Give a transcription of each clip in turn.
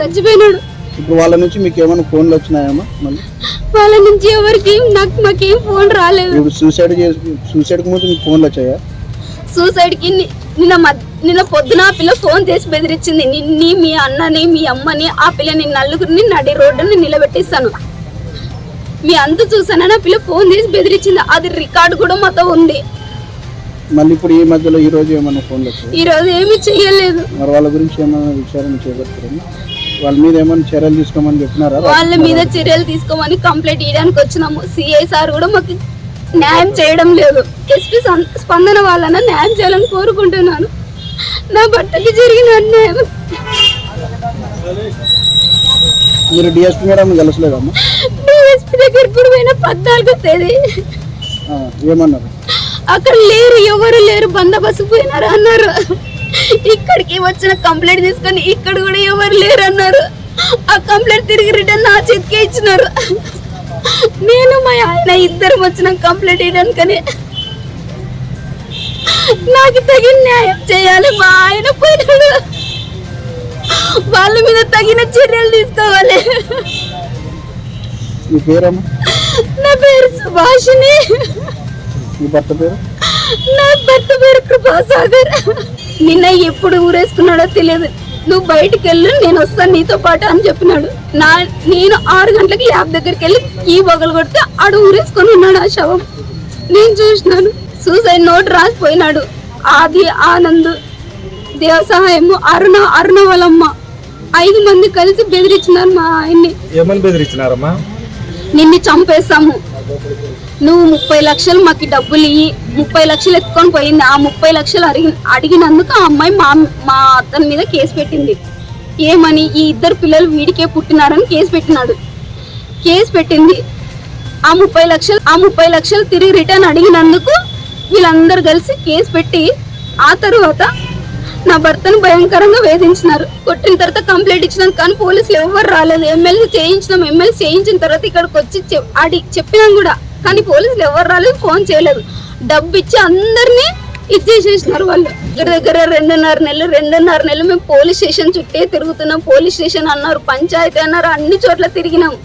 చచ్చిపోయినాడు. ఇప్పుడు వాళ్ళ నుంచి మీకు ఏమైనా ఫోన్లు వచ్చినాయమ్మా? మళ్ళీ వాళ్ళ నుంచి ఎవరికి మాకేం ఫోన్ రాలేదు. ఇప్పుడు సూసైడ్ కు ముందు మీకు ఫోన్లు వచ్చాయా? సూసైడ్ కి నిన్న పొద్దున ఆ పిల్ల ఫోన్ చేసి బెదిరించింది. నిన్ని, మీ అన్నని, మీ అమ్మని, ఆ పిల్లని నలుగురిని నడి రోడ్డుని నిలబెట్టిస్తాను, మీ అంత చూసానని ఆ పిల్ల ఫోన్ చేసి బెదిరించింది. అది రికార్డు కూడా మాతో ఉంది. మళ్ళీ ఇప్పుడు ఈ మధ్యలో ఈ రోజు ఏమైనా ఫోన్లు వచ్చాయి? ఈ రోజు ఏమీ చెయ్యలేదు. మరి వాళ్ళ గురించి ఏమైనా విచారణ చేపడతారని, వాళ్ళ మీద ఏమైనా చర్యలు తీసుకోమని చెప్పినారా? వాళ్ళ మీద చర్యలు తీసుకోమని కంప్లైంట్ ఇవ్వడానికి వచ్చినాము. సిఐ సార్ కూడా మాకు న్యాయం చేయడం లేదు. ఎస్పీ స్పందన వాళ్ళన న్యాయం చేయాలని కోరుకుంటున్నాను. నా భర్తకి జరిగిన అన్యాయం. మీరు డిఎస్పీ మేడం కలసలేదమ్మా? డిఎస్పీ దగ్గర ఇప్పుడు పోయిన 14వ తేదీ. ఏమన్నారు? అక్కడ లేరు, ఎవరు లేరు, బందోబస్తు పోయినారు అన్నారు. ఇక్కడికి వచ్చిన కంప్లైంట్ తీసుకొని ఇక్కడ కూడా ఎవరు లేరు అన్నారు. ఆ కంప్లైంట్ తిరిగి రిటర్న్ నా చేతికే ఇచ్చినారు. నేను మా ఆయన ఇద్దరం వచ్చిన కంప్లైంట్ ఇవ్వడానికని. నాకు తగిన న్యాయం చేయాలి. మా ఆయన పోయినాడు, వాళ్ళ మీద తగిన చర్యలు తీసుకోవాలి. మీ పేరమ్మా? నా పేరు సుభాషిణి. మీ భర్త పేరు? నా భర్త పేరు కృపాసాగర్. నిన్న ఎప్పుడు ఊరేసుకున్నాడో తెలియదు. నువ్వు బయటికి వెళ్ళు, నేను వస్తాను నీతో పాటు అని చెప్పినాడు. నేను 6 గంటలకి ల్యాబ్ దగ్గరికి వెళ్ళి కీ బొగలు కొడితే ఆడు ఊరేసుకొని ఉన్నాడు. ఆ శవం నేను చూసినాను. సూసైడ్ నోట్ రాసిపోయినాడు. ఆది, ఆనంద్, దేవసహాయము, అరుణ వాళ్ళమ్మ 5 మంది కలిసి బెదిరించినారు మా ఆయన్ని. ఏమని బెదిరించినారమ్మా? నిన్ను చంపేస్తాము, నువ్వు 30 లక్షలు మాకు డబ్బులు ఇయ్యి. 30 లక్షలు ఎత్తుకొని పోయింది. ఆ 30 లక్షలు అడిగినందుకు ఆ అమ్మాయి మా అతని మీద కేసు పెట్టింది. ఏమని, ఈ 2 పిల్లలు వీడికే పుట్టినారని కేసు పెట్టినాడు. కేసు పెట్టింది. ఆ 30 లక్షలు తిరిగి రిటర్న్ అడిగినందుకు వీళ్ళందరూ కలిసి కేసు పెట్టి ఆ తర్వాత నా భర్తను భయంకరంగా వేధించినారు. కొట్టిన తర్వాత కంప్లైంట్ ఇచ్చినాను, కానీ పోలీసులు ఎవరు రాలేదు. ఎమ్మెల్సీ చేయించిన తర్వాత ఇక్కడికి వచ్చి చెప్పినాం కూడా, కానీ పోలీసులు ఎవరు రాలేదు, ఫోన్ చేయలేదు. డబ్బు ఇచ్చి అందరినీ ఇచ్చేసేసినారు వాళ్ళు. దగ్గర 2.5 నెలలు మేము పోలీస్ స్టేషన్ చుట్టే తిరుగుతున్నాం. పోలీస్ స్టేషన్ అన్నారు, పంచాయతీ అన్నారు, అన్ని చోట్ల తిరిగినాం.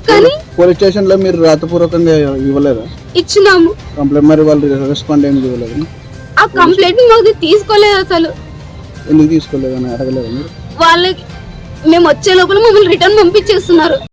కానీ పోలీస్ స్టేషన్ లో మీరు రాతపూర్వకంగా ఇవ్వలేదా? ఇచ్చినాము కంప్లైంట్. మరి వాళ్ళు రెస్పాండ్ ఏమి ఇవ్వలేదు? ఆ కంప్లైంట్ మాకు తీసుకోలేదు. అసలు ఎందుకు తీసుకోలేదని అడగలేదు మీరు? వాళ్ళకి మేము వచ్చే లోపల మమ్మల్ని రిటర్న్ పంపించేస్తున్నారు.